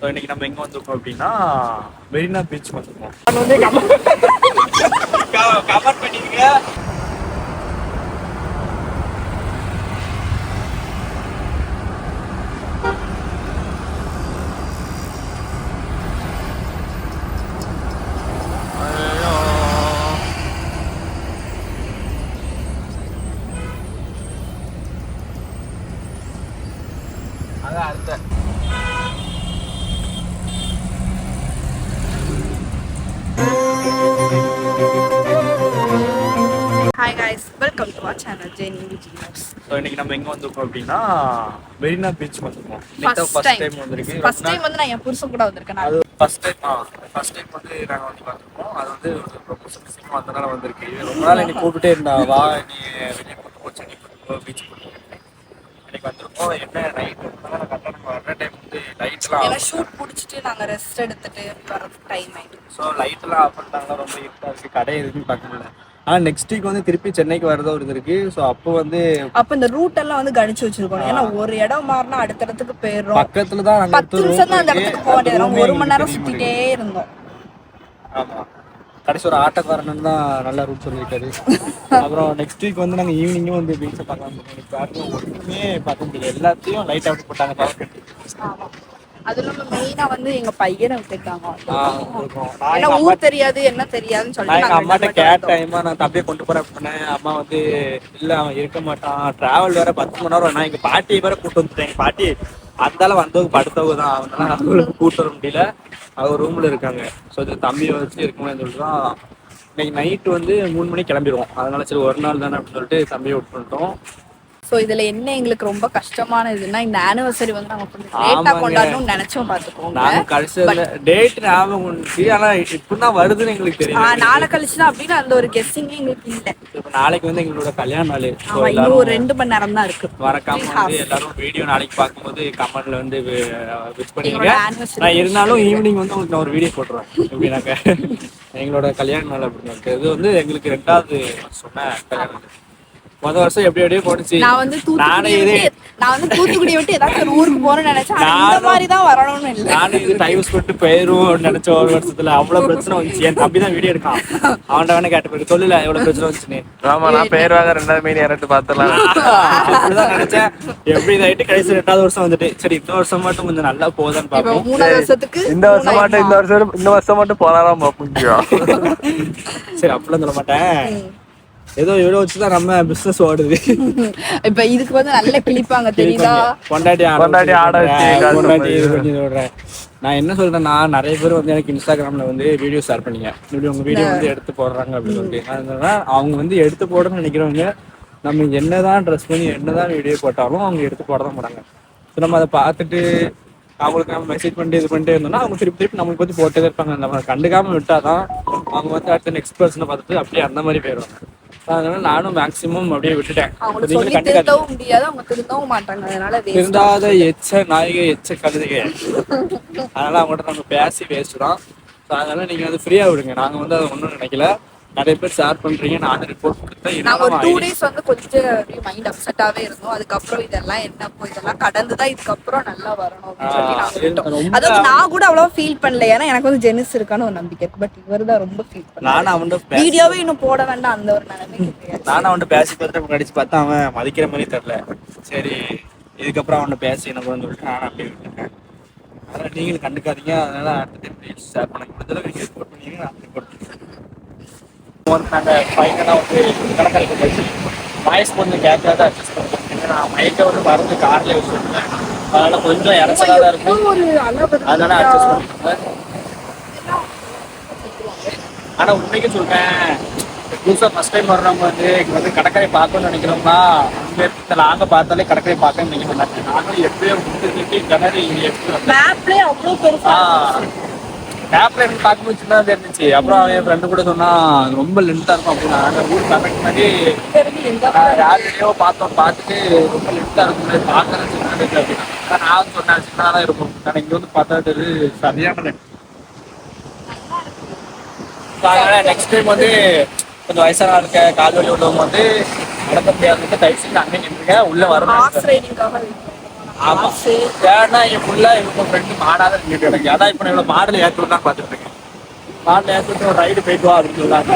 இன்னைக்கு நம்ம எங்க வந்திருக்கோம் அப்படின்னா மெரினா பீச் வந்திருக்கோம். கமெண்ட் பண்ணிருங்க. அதான் அடுத்த hi guys, welcome to our channel Jeni Vijinos. இன்னைக்கு நம்ம எங்க வந்திருக்கோம் அப்படின்னா மெரினா பீச் வந்திருக்கோம். ஃபர்ஸ்ட் டைம் வந்து நான் என் புருஷன் கூட வந்திருக்கேன். அது ஃபர்ஸ்ட் டைம் வந்து நாங்க வந்து வந்திருக்கோம். அது வந்து ரொம்ப மிஸ்ஸிங் வந்தனால வந்திருக்கு. ரொம்ப நாள் என்னை கூப்பிட்டே இருந்தா, வா நீ வெளியே கூட்டு போ, சென்னை கூட்டு போ, பீச் கூட்டு போ. இன்னைக்கு வந்திருக்கோம். என்ன நைட் வர்ற டைம் வந்து லைட்லாம் ஷூட் முடிச்சுட்டு நாங்கள் ரெஸ்ட் எடுத்துட்டு வர டைம் ஆயிடுச்சு. ஸோ லைட்லாம் ஆஃப் பண்ணிட்டாங்களா, ரொம்ப இருட்டாக இருக்குது, கடை எதுக்குன்னு பார்க்க முடியல. ஆனால் நெக்ஸ்ட் வீக் வந்து திருப்பி சென்னைக்கு வரதோ ஒரு இது இருக்கு. ஸோ அப்போ இந்த ரூட் எல்லாம் வந்து கணிச்சு வச்சிருக்கோம். ஏன்னா ஒரு இடம் மாறினா அடுத்த இடத்துக்கு போயிடும். பக்கத்துல தான் 10 நிமிஷம் தான் அந்த இடத்துக்கு போக வேண்டியது. 1 மணி நேரம் சுத்திட்டே இருந்தோம். ஆமா, கடைசி ஒரு ஆட்டக்காரன் தான் நல்ல ரூட் சொல்லியிருக்காரு. அப்புறம் நெக்ஸ்ட் வீக் வந்து நாங்கள் ஈவினிங்கும் வந்து பீச்சை பார்க்கலாம். ஒன்றுமே பார்க்க முடியல, எல்லாத்தையும் லைட் அவுட் போட்டாங்க, பவர் கட்டு. அது இல்லாம மெயினா வந்து எங்க பையனை விட்டுட்டாங்க. ஏன்னா ஊர் தெரியாது என்ன தெரியாதுன்னு சொல்லிட்டு நான் அம்மாட்ட கேட்டேன், நான் தம்பியை கொண்டு போறேன் அப்படின்னேன். அம்மா வந்து இல்ல அவன் இருக்க மாட்டான், டிராவல் வேற 10 மணி நேரம். நான் எங்க பாட்டியை வேற கூட்டு வந்துட்டேன். எங்க பாட்டி அந்தால வந்தவங்க படுத்தவங்க தான், அவனால அவங்களுக்கு கூட்டு வர முடியல. அவங்க ரூம்ல இருக்காங்க. ஸோ இது தம்பியை வச்சு இருக்கணும்னு சொல்லிட்டுதான் இன்னைக்கு நைட்டு வந்து 3 மணிக்கு கிளம்பிடுவோம். அதனால சரி ஒரு நாள் தானே அப்படின்னு சொல்லிட்டு தம்பியை விட்டு வந்துட்டோம். ஸோ இதுல என்ன எங்களுக்கு ரொம்ப கஷ்டமான இதுன்னா, இந்த ஆனிவர்சரி வந்து நாங்க கொஞ்சம் லேட்டா கொண்டாடணும்னு நினைச்சோம். பாத்துக்கோங்க, நாங்க கடைசியில டேட் ஞாபகம் இருந்துச்சு. ஆனா இப்பதான் வருதுன்னு எங்களுக்கு தெரியும். நாளை கழிச்சுதான் அப்படின்னு அந்த ஒரு கெஸ்ஸிங் எங்களுக்கு இல்ல. இப்ப நாளைக்கு வந்து எங்களோட கல்யாண நாள். இன்னும் ஒரு 2 மணி நேரம் தான் இருக்கு. மறக்காம வந்து எல்லாரும் வீடியோ நாளைக்கு பார்க்கும்போது கமெண்ட்ல வந்து விஷ் பண்ணிருங்க. நான் இருந்தாலும் ஈவினிங் வந்து உங்களுக்கு நான் ஒரு வீடியோ போட்டுருவேன். எப்படின்னாக்க எங்களோட கல்யாண நாள் அப்படின்னு. இது வந்து எங்களுக்கு 2வது சொன்ன கல்யாணம். முதல் வருஷம் எப்படியோ போட்டுச்சு. நான் வந்து தூத்துக்குடி விட்டு ஏதாவது ஒரு ஊருக்கு போறேன்னு நினைச்சேன். அந்த மாதிரி தான் வரணும்னு இல்லை. நானும் இது டைம் ஸ்பெண்ட் போயிரும் நினைச்ச ஒரு வருஷத்துல அவ்வளவு பிரச்சனை வந்துச்சு. என் தம்பி தான் வீடியோ எடுக்கான். அவன்கிட்ட வேணா கேட்டு போயிட்டு சொல்லல எவ்வளவு பிரச்சனை வந்துச்சுன்னு. ஆமா, நான் போயிருவாங்க 2வது மீன் இறட்டு பார்த்தலாம் அப்படிதான் நினைச்சேன். எப்படி இதாயிட்டு கடைசி 2வது வருஷம் வந்துட்டு சரி இந்த வருஷம் மட்டும் கொஞ்சம் நல்லா போகுதான்னு பாப்போம். 3வது வருஷத்துக்கு இந்த வருஷம் மட்டும் போனாதான் பார்ப்போம். சரி அப்படிலாம் சொல்ல மாட்டேன். ஏதோ இவ்வளோ வச்சுதான் நம்ம பிசினஸ் ஓடுது. இப்ப இதுக்கு வந்து நல்ல கிளிப்பாங்க தெரியுதா, கொண்டாடி ஆட விடுறேன். நான் என்ன சொல்றேன்னா, நிறைய பேர் வந்து எனக்கு இன்ஸ்டாகிராம்ல வந்து வீடியோ ஷேர் பண்ணீங்க, இப்படி உங்க வீடியோ வந்து எடுத்து போடுறாங்க அப்படின்னு சொல்லிட்டு. அதனால அவங்க வந்து எடுத்து போடணும்னு நினைக்கிறவங்க நம்ம என்னதான் ட்ரெஸ் பண்ணி என்னதான் வீடியோ போட்டாலும் அவங்க எடுத்து போட தான் போறாங்க. நம்ம அதை பார்த்துட்டு அவங்களுக்கு நம்ம மெசேஜ் பண்ணிட்டு இது பண்ணிட்டே இருந்தோம்னா அவங்க திருப்பி நம்மளுக்கு பத்தி போட்டே இருப்பாங்க. நம்ம கண்டுக்காம விட்டாதான் அவங்க வந்து அடுத்த நெக்ஸ்ட் பர்சனை பார்த்துட்டு அப்படியே அந்த மாதிரி போயிடுவாங்க. அதனால நானும் மேக்சிமம் அப்படியே விட்டுட்டேன். திருந்தாத எச்ச நாயக எச்ச கழுதுக. அதனால அவங்கள்ட்ட நம்ம பேசி வேஸ்ட் தான். அதனால நீங்க வந்து ஃப்ரீயா விடுங்க. நாங்க வந்து அதை ஒன்றும் நினைக்கல. நிறைய பேர் ஷேர் பண்றீங்க, நானும் ரிப்போர்ட் கொடுத்தேன். ஒரு 2 days வந்து கொஞ்சம் மைண்ட் அப்செட்டாவே இருந்தோம். அதுக்கப்புறம் இதெல்லாம் இதெல்லாம் கடந்துதான் இதுக்கப்புறம் நல்லா வரணும் அப்படின்னு சொல்லி அதாவது நான் கூட அவ்வளவா ஃபீல் பண்ணல. ஏன்னா எனக்கு வந்து ஜெனிஸ் இருக்கான்னு ஒரு நம்பிக்கை இருக்கு. பட் இவர் தான் ரொம்ப ஃபீல் பண்ண. நானும் அவன்கிட்ட வீடியோவே இன்னும் போட வேண்டாம் அந்த ஒரு நிலைமைக்கு. நானும் அவன்கிட்ட பேசி பார்த்துட்டு நடிச்சு பார்த்தா அவன் மதிக்கிற மாதிரி தெரியல. சரி இதுக்கப்புறம் அவனை பேசி என்ன பண்ணு சொல்லிட்டு நானும் அப்படியே விட்டுருக்கேன். அதனால நீங்களும் கண்டுக்காதீங்க. அதனால அடுத்த டைம் ஷேர் பண்ண முடிஞ்சளவு நீங்க ரிப்போர்ட் பண்ணீங்க, நான் ரிப்போர்ட் பண்ணுறேன். நாங்கள் ஃபைனலாக வந்து கடற்கரைக்கு போச்சு. வாய்ஸ் கொஞ்சம் கேட்காத அட்ஜஸ்ட் பண்ணுறோம். ஏன்னா நான் மைக்கை வந்து மறந்து கார்லேயே வச்சுருக்கேன். அதனால கொஞ்சம் இறச்சலாக தான் இருக்கும். அதனால அட்ஜஸ்ட் பண்ணுறேன். ஆனால் உண்மைக்கு சொல்கிறேன், புதுசாக ஃபர்ஸ்ட் டைம் வர்றவங்க வந்து இங்கே வந்து கடற்கரை பார்க்கணும்னு நினைக்கிறோம்னா இங்கே நாங்கள் பார்த்தாலே கடற்கரை பார்க்கணும்னு நினைக்க மாட்டாங்க. நானும் எப்படியோ முன்னிட்டு கிணறு மேப்லேயே அவ்வளோ பெருசா மேப்ல எனக்கு பார்க்கும்போது சின்னதாக தெரிஞ்சிச்சு. அப்புறம் என் ஃப்ரெண்டு கூட சொன்னா ரொம்ப லென்த்தாக இருக்கும் அப்படின்னா நாங்கள் ஊர் கரெக்ட் மாதிரி யாருடையோ பார்த்துட்டு ரொம்ப லென்த்தாக இருக்கும் பார்க்கறது சின்னதாக இருக்கு அப்படின்னா. நான் சொன்னேன் சின்னதாக தான் இருக்கும். ஆனால் இங்கே வந்து பார்த்தா சரியான லென்த். அதனால நெக்ஸ்ட் டைம் வந்து கொஞ்சம் வயசான இருக்க கால்வழி உள்ளவங்க வந்து நடக்க முடியாதுன்னு தயவு செஞ்சு அங்கே நின்றுங்க. உள்ள வரணும். ஆமா ஏன்னா இங்க ஃபுல்லா இவங்க ஃப்ரெண்டு மாடாதான் நின்றுட்டு எனக்கு அதான் இப்ப நான் இவ்வளவு மாடல ஏற்று தான் பாத்துட்டு இருக்கேன். மாடல ஏற்றிட்டு ஒரு ரைடு போயிட்டு வா அப்படின்னு சொல்லாங்க.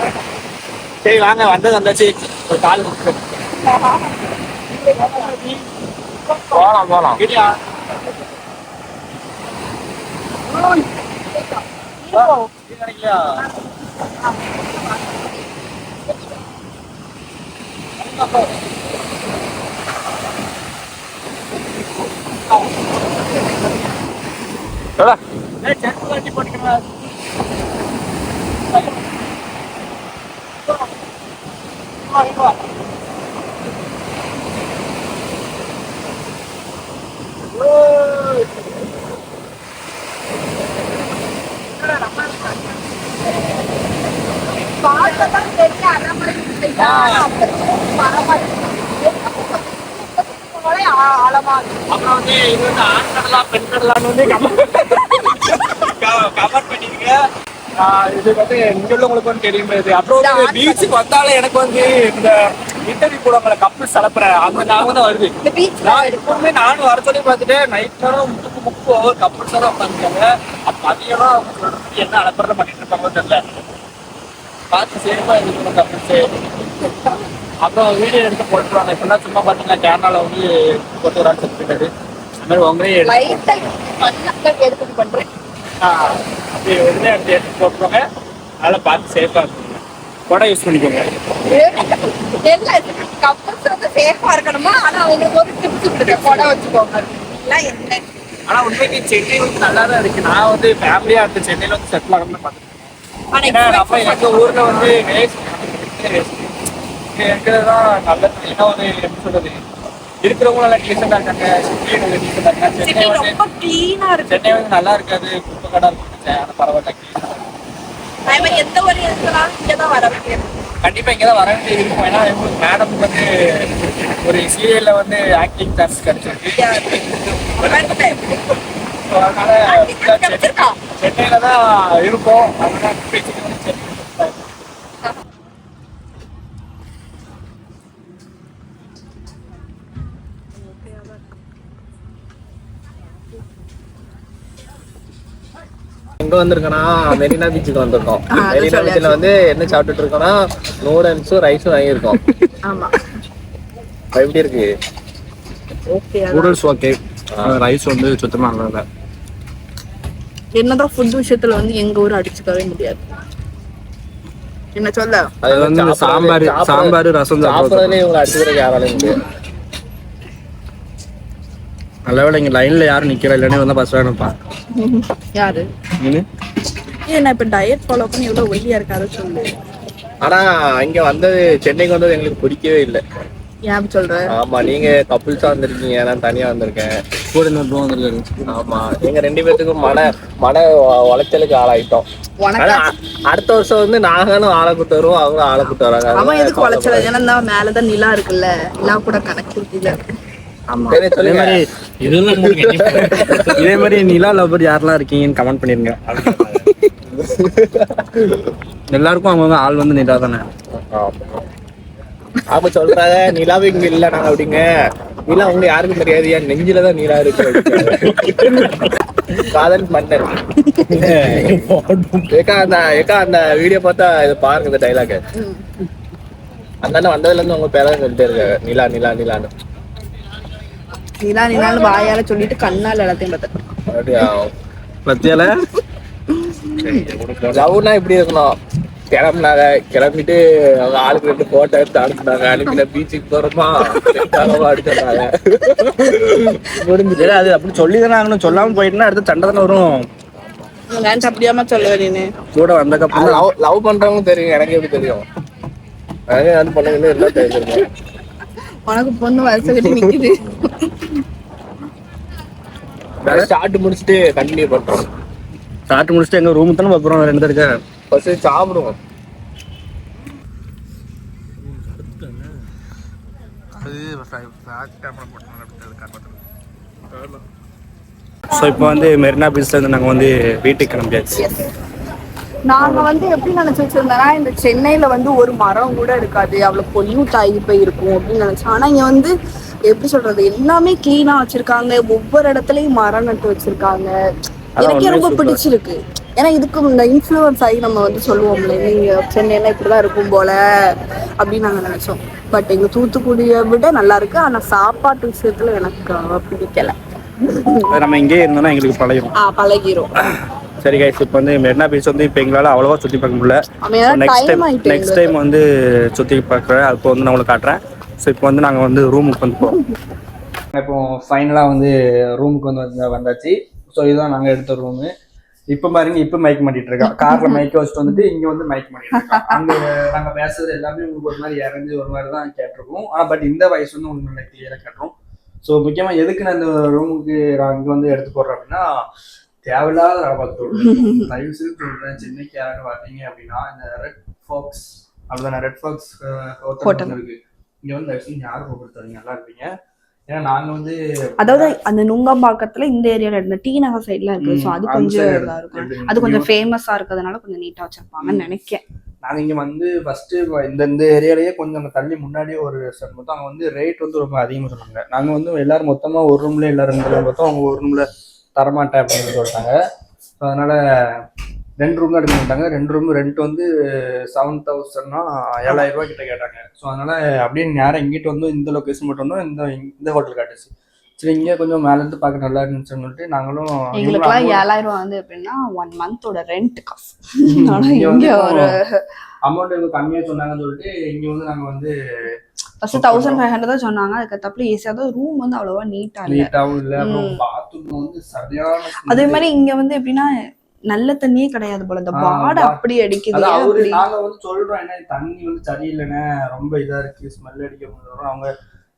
சரி வாங்க வந்தாச்சு ஒரு கால் போலாம் இல்லையா கிடைக்கலையா வண்டி போட்டுக்கலாம். அப்புறம் வந்து இது வந்து ஆண் கடலா பெண் கடலான்னு வந்து கமெண்ட் பண்ணிருங்க. இது வந்து இங்க உள்ளவங்களுக்கு வந்து தெரியும். அப்புறம் வந்து பீச்சுக்கு வந்தாலே எனக்கு வந்து இந்த இன்டர்வியூ கூட கப்பல் சலப்புறேன் அந்த ஞாபகம் தான் வருது. நான் எப்பவுமே நானும் வர சொல்லி பார்த்துட்டு நைட் நேரம் முக்கு ஓவர் கப்பல் சார் உட்காந்துருக்காங்க. அப்ப அதிகமா அவங்க சொல்றது என்ன அலப்பறை பண்ணிட்டு இருப்பாங்க தெரியல. பார்த்து சேஃபா இருக்கணும் கப்பல்ஸு. அப்புறம் வீடியோ எடுத்து போட்டுருவாங்க. இப்பெல்லாம் சும்மா பார்த்தீங்கன்னா கேரளால வந்து போட்டு ஒரு ஆள் செத்துட்டாரு. அது மாதிரி உங்களே எடுத்து பண்றேன். அப்படி உடனே எடுத்து போட்டுருவாங்க. அதெல்லாம் பார்த்து சேஃபா இருக்கும். கொடை யூஸ் பண்ணிக்கோங்க. கப்பல்ஸ் வந்து சேஃபா இருக்கணுமா? ஆனா அவங்களுக்கு ஒரு டிப்ஸ் கொடுங்க, கொடை வச்சுக்கோங்க. ஆனா உண்மைக்கு சென்னை வந்து நல்லா தான் இருக்கு. நான் வந்து ஃபேமிலியா இருந்து சென்னையில வந்து செட்டில் ஆகணும்னு பார்த்துருக்கேன். நம்ம எங்க ஊர்ல வந்து இருக்கிறதுதான் நல்லது. ஏன்னா ஒரு எப்படி சொல்றது இருக்கிறவங்க நல்லா டீசெண்டா இருக்காங்க. டீசெண்டா இருக்காங்க. சென்னை வந்து நல்லா இருக்காது. குப்பை கடை இருக்கு. ஆனா பரவாயில்ல எந்த ஒரு இடத்துலாம் இங்கதான் வர வேண்டியது. கண்டிப்பா இங்கதான் வர வேண்டியது இருக்கும். ஏன்னா மேடம் வந்து ஒரு சீரியல்ல வந்து ஆக்டிங் சான்ஸ் கிடைச்சிருக்கு. அதனால சென்னையில தான் இருப்போம். அதனால எங்க வந்திருக்கோம்னா மெரினா பீச்சுக்கு வந்திருக்கோம். மெரினா பீச்ல வந்து என்ன சாப்பிட்டுட்டு இருக்கோம்னா நூடுல்ஸும் ரைஸும் வாங்கியிருக்கோம். எப்படி இருக்கு? நூடுல்ஸ் ஓகே, ரைஸ் வந்து சுத்தமா நல்லா. என்னதான் ஃபுட் விஷயத்துல வந்து எங்க ஊர் அடிச்சுக்கவே முடியாது. என்ன சொல்ல அது வந்து சாம்பார் ரசம் சாப்பிட்றதுல இவங்க அடிச்சுக்கிறதுக்கு யாராலையும் முடியாது. நல்ல வேலை இங்க லைன்ல யாரும் நிக்கிறா, இல்லைன்னா வந்து பஸ் வேணும்ப்பா. யாரு நான் இப்ப டயட் ஃபாலோ பண்ணி எவ்வளவு ஒல்லியா இருக்காரு சொல்லு. ஆனா இங்க வந்தது சென்னைக்கு வந்தது எங்களுக்கு பிடிக்கவே இல்லை. ஏன் சொல்ற? ஆமா, நீங்க கப்புள்ஸா வந்திருக்கீங்க, நான் தனியா வந்திருக்கேன். கூட இன்னொரு வந்திருக்காரு. ஆமா, எங்க 2 பேத்துக்கும் மன உளைச்சலுக்கு ஆளாயிட்டோம். அடுத்த வருஷம் வந்து நாங்களும் ஆளை கூட்டு வருவோம், அவங்களும் ஆளை கூட்டு வராங்க. ஆமா, எதுக்கு உளைச்சல்? ஏன்னா மேலதான் நிலா இருக்குல்ல, நிலா கூட கணக்கு இல்ல. இதே மாதிரி நிலா லவர் யாரெல்லாம் இருக்கீங்கன்னு கமெண்ட் பண்ணிருங்க. எல்லாருக்கும் அவங்க ஆள் வந்து நிலா தானே. அவங்க சொல்றாங்க நிலாவே இங்க இல்ல நாங்க அப்படிங்க. நிலா அவங்க யாருக்கும் தெரியாது, என் நெஞ்சிலதான் நிலா இருக்கு. காதல் மன்னர் அந்த வீடியோ பார்த்தா இதை பாருங்க, இந்த டைலாக். அந்த வந்ததுல இருந்து உங்க பேர சொல்லிட்டே இருக்காங்க நிலா நிலா நிலான்னு. நிலா நிலான்னு வாயால சொல்லிட்டு கண்ணால் எல்லாத்தையும் பத்தியால லவ்னா இப்படி இருக்கணும். கிளம்புனாங்க, கிளம்பிட்டு அவங்க ஆளுக்கு 2 போட்டோ எடுத்து அனுப்புனாங்க. அனுப்பின பீச்சுக்கு போறோமா அடிச்சாங்க. முடிஞ்சது. அது அப்படி சொல்லிதானே ஆகணும். சொல்லாம போயிட்டுனா அடுத்து சண்டை தானே வரும். அப்படியாம சொல்லுவேன். கூட வந்தக்கப்புறம் லவ் பண்றவங்க தெரியும், எனக்கு எப்படி தெரியும்? அது பண்ணுங்க எல்லாம் தெரிஞ்சிருக்கேன். உனக்கு பொண்ணு வருஷம் கட்டி நிக்குது. ஸ்டார்ட் முடிச்சுட்டு கண்டினியூ பண்றோம். ஸ்டார்ட் முடிச்சுட்டு எங்க ரூம் தானே பாக்குறோம். 2 இருக்க ஃபர்ஸ்ட் சாப்பிடுவோம். ஸோ இப்போ வந்து மெரினா பீச்ல இருந்து நாங்கள் வந்து வீட்டுக்கு கிளம்பியாச்சு. நாங்க வந்து எப்படி நினைச்சு வச்சிருந்தோம்னா, இந்த சென்னையில வந்து ஒரு மரம் கூட இருக்காது, அவ்வளவு பொல்யூட் ஆகி போய் இருக்கும் அப்படின்னு நினைச்சோம். ஆனா இங்க வந்து எப்படி சொல்றது, எல்லாமே கிளீனா வச்சிருக்காங்க, ஒவ்வொரு இடத்துலயும் மரம் நட்டு வச்சிருக்காங்க. எனக்கே ரொம்ப பிடிச்சிருக்கு. ஏன்னா இதுக்கு இந்த இன்ஃப்ளூயன்ஸ் ஆகி நம்ம வந்து சொல்லுவோம்ல, நீங்க சென்னையில இப்படிதான் இருக்கும் போல அப்படின்னு நாங்க நினைச்சோம். பட் எங்க தூத்துக்குடியை விட நல்லா இருக்கு. ஆனா சாப்பாட்டு விஷயத்துல எனக்கு பிடிக்கல. நம்ம இங்கே இருந்தோம்னா எங்களுக்கு பழகிடும். பழகிரும். சரி கைஸ், இப்போ வந்து மெரினா பீச் வந்து இப்போ எங்களால் அவ்வளோவா சுற்றி பார்க்க முடியல. நெக்ஸ்ட் டைம் வந்து சுற்றி பார்க்குறேன். அப்போ வந்து நான் உங்களுக்கு காட்டுறேன். ஸோ இப்போ வந்து நாங்கள் வந்து ரூமுக்கு வந்து போகிறோம். இப்போ ஃபைனலாக வந்து ரூமுக்கு வந்து வந்தாச்சு. ஸோ இதுதான் நாங்கள் எடுத்த ரூமு. இப்போ பாருங்க, இப்போ மைக் மாட்டிட்டு இருக்கோம். காரில் மைக் வச்சுட்டு வந்துட்டு இங்கே வந்து மைக் மாட்டிட்டு இருக்கோம். அங்கே நாங்கள் பேசுறது எல்லாமே உங்களுக்கு ஒரு மாதிரி இறங்கி ஒரு மாதிரி தான் கேட்டிருக்கோம். ஆனால் பட் இந்த வாய்ஸ் வந்து உங்களுக்கு நல்லா கிளியராக கேட்டுரும். ஸோ முக்கியமாக எதுக்கு நான் இந்த ரூமுக்கு நான் இங்கே வந்து எடுத்து போடுறேன் அப்படின்னா, தேவையில்லாத வேலை பார்த்து தயவு செய்து சொல்றேன், சென்னைக்கு யாரும் பார்த்தீங்க அப்படின்னா இந்த ரெட் ஃபாக்ஸ் அப்படிதான், ரெட் ஃபாக்ஸ் ஹோட்டல் இருக்கு. இங்க வந்து தயவு செய்து யாரும் கூப்பிடுத்தாங்க, நல்லா இருப்பீங்க. ஏன்னா நாங்க வந்து அதாவது அந்த நுங்கம்பாக்கத்துல இந்த ஏரியால இருந்த டி நகர் சைட்ல இருக்கு. ஸோ அது கொஞ்சம் இதா இருக்கும். அது கொஞ்சம் ஃபேமஸா இருக்கிறதுனால கொஞ்சம் நீட்டா வச்சிருப்பாங்கன்னு நினைக்கிறேன். நாங்க இங்க வந்து ஃபர்ஸ்ட் இந்த ஏரியாலேயே கொஞ்சம் தள்ளி முன்னாடியே ஒரு ரெஸ்டாரண்ட் பார்த்தோம். அங்க வந்து ரேட் வந்து ரொம்ப அதிகமாக சொன்னாங்க. நாங்க வந்து எல்லாரும் மொத்தமா ஒரு ரூம்ல எல்லாரும் 2 ரூம் பார்த்தோம். அவங்க ஒரு ரூம்ல தரமாட்டேன் அப்படின்னு சொல்லிட்டாங்க. ஸோ அதனால 2 ரூம் தான் எடுக்க மாட்டாங்க. 2 ரூம் ரெண்ட் வந்து 7,000னா 7,000 ரூபாய் கிட்ட கேட்டாங்க. ஸோ அதனால அப்படியே நேரம் இங்கிட்டு வந்து இந்த லொக்கேஷன் மட்டும் வந்தோம். இந்த ஹோட்டல் காட்டுச்சு. சரி, இங்கே கொஞ்சம் மேல இருந்து பார்க்க நல்லா இருந்துச்சுன்னு சொல்லிட்டு நாங்களும் எங்களுக்குலாம் 7,000 ரூபா வந்து எப்படின்னா 1 மந்தோட ரெண்ட் காசு. இங்க ஒரு அமௌண்ட் கம்மியா சொன்னாங்கன்னு சொல்லிட்டு இங்க வந்து நாங்க வந்து ஃபர்ஸ்ட் 1,500 தான் சொன்னாங்க. அதுக்கு தப்புல ஈஸியா தான். ரூம் வந்து அவ்வளவா நீட்டாவும் இல்ல. அப்புறம் பாத்ரூம் வந்து சரியான. அதே மாதிரி இங்க வந்து எப்படின்னா நல்ல தண்ணியே கிடையாது போல. இந்த வாடை அப்படி அடிக்குது. நாங்க வந்து சொல்றோம், என்ன தண்ணி வந்து சரியில்லைன்னு, ரொம்ப இதா இருக்கு, ஸ்மெல் அடிக்க முடியும். அவங்க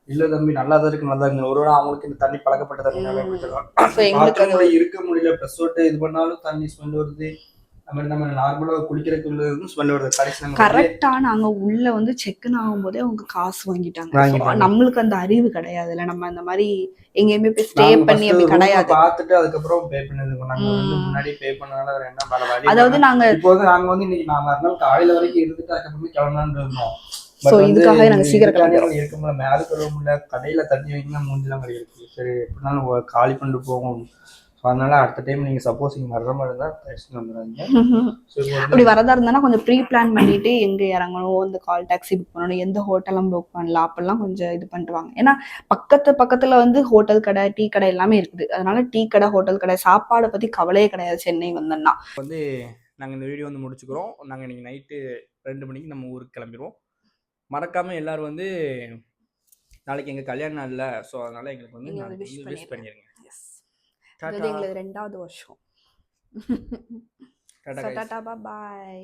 இல்ல தம்பி நல்லா தான் இருக்கு, நல்லா இருக்கு. ஒரு அவங்களுக்கு இந்த தண்ணி பழக்கப்பட்ட தண்ணி இருக்க முடியல. ப்ளஸ் ஓட்டு இது பண்ணாலும் தண்ணி ஸ்மெல் வருது. நம்ம நார்மலா குளிக்கிறதுக்கு ஸ்மெல் வருது. கரெக்டா நாங்க உள்ள வந்து செக்இன் ஆகும் போதே அவங்க காசு வாங்கிட்டாங்க. நம்மளுக்கு அந்த அறிவு கிடையாதுல்ல. நம்ம அந்த மாதிரி எங்கேயுமே போய் ஸ்டே பண்ணி அப்படி கிடையாது. பார்த்துட்டு அதுக்கப்புறம் பே பண்ணிருக்கோம். நாங்க வந்து முன்னாடி பே பண்ணனால என்ன மேல வழி. அதாவது நாங்க இப்போ நாங்க வந்து இன்னைக்கு நான் மறுநாள் காலையில வரைக்கும் இருந்துட்டு அதுக்கப்புறம் கிளம்பலான்னு இருந்தோம். சோ இதுக்காக நாங்க சீக்கிரம் கிளம்பிடுறோம். இருக்கும்போது மேல கழுவ கடையில தண்ணி வைக்கணும், மூஞ்சிலாம் கிடையாது. சரி, எப்படினாலும் காலி பண்ணிட்டு போவோம். அதனால அடுத்த டைம் நீங்க சப்போஸ் இங்க வர்ற மாதிரி இருந்தா வந்துடாதீங்க. அப்படி வரதா இருந்தா கொஞ்சம் ப்ரீ பிளான் பண்ணிட்டு எங்க இறங்கணும், இந்த கால் டாக்ஸி புக் பண்ணணும், எந்த ஹோட்டலும் புக் பண்ணலாம் அப்பெல்லாம் கொஞ்சம் இது பண்ணிட்டுவாங்க. ஏன்னா பக்கத்துல வந்து ஹோட்டல் கடை, டீ கடை எல்லாமே இருக்குது. அதனால டீ கடை, ஹோட்டல் கடை, சாப்பாடை பத்தி கவலையே கிடையாது சென்னை வந்தோம்னா. வந்து நாங்க இந்த வீடியோ வந்து முடிச்சுக்கிறோம். நாங்க இன்னைக்கு நைட்டு 2 மணிக்கு நம்ம ஊருக்கு கிளம்பிடுவோம். மறக்காம எல்லாரும் வந்து நாளைக்கு எங்க கல்யாண நாள்ல, ஸோ அதனால எங்களுக்கு வந்து விஷ் பண்ணிருங்க. இது எங்களுக்கு 2வது வருஷம். டாடா பாய்.